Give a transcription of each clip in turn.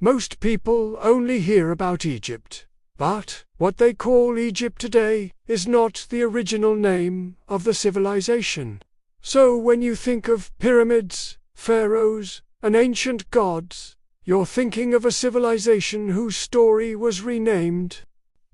Most people only hear about Egypt, but what they call Egypt today is not the original name of the civilization. So when you think of pyramids, pharaohs, and ancient gods, you're thinking of a civilization whose story was renamed.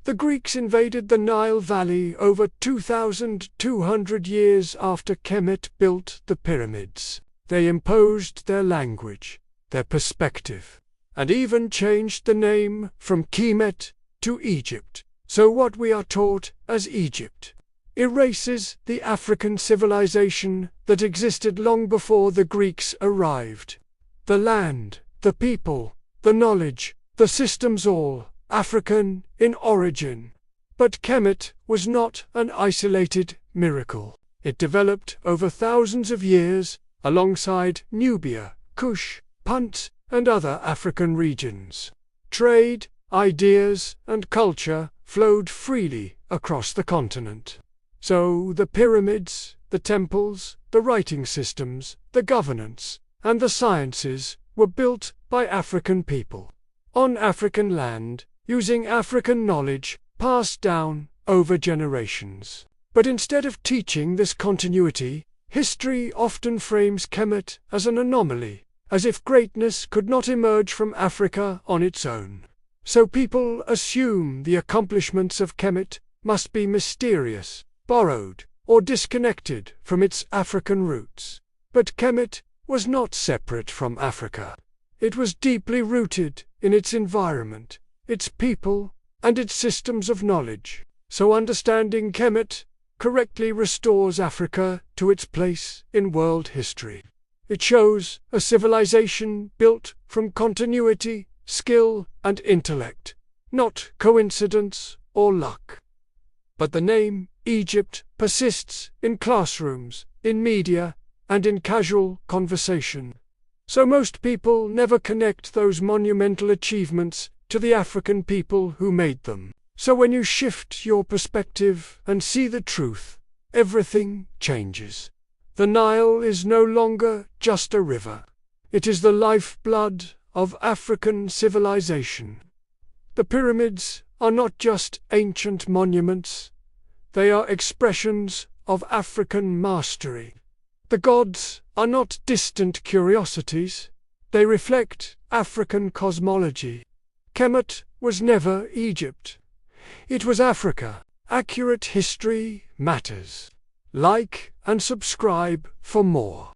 The Greeks invaded the Nile Valley over 2,200 years after Kemet built the pyramids. They imposed their language, their perspective, and even changed the name from Kemet to Egypt. So what we are taught as Egypt erases the African civilization that existed long before the Greeks arrived. The land, the people, the knowledge, the systems, all African in origin. But Kemet was not an isolated miracle. It developed over thousands of years alongside Nubia, Kush, Punt, and other African regions. Trade, ideas, and culture flowed freely across the continent. So the pyramids, the temples, the writing systems, the governance, and the sciences were built by African people, on African land, using African knowledge passed down over generations. But instead of teaching this continuity, history often frames Kemet as an anomaly, as if greatness could not emerge from Africa on its own. So people assume the accomplishments of Kemet must be mysterious, borrowed, or disconnected from its African roots. But Kemet was not separate from Africa. It was deeply rooted in its environment, its people, and its systems of knowledge. So understanding Kemet correctly restores Africa to its place in world history. It shows a civilization built from continuity, skill, and intellect, not coincidence or luck. But the name Egypt persists in classrooms, in media, and in casual conversation. So most people never connect those monumental achievements to the African people who made them. So when you shift your perspective and see the truth, everything changes. The Nile is no longer just a river. It is the lifeblood of African civilization. The pyramids are not just ancient monuments. They are expressions of African mastery. The gods are not distant curiosities. They reflect African cosmology. Kemet was never Egypt. It was Africa. Accurate history matters. Like and subscribe for more.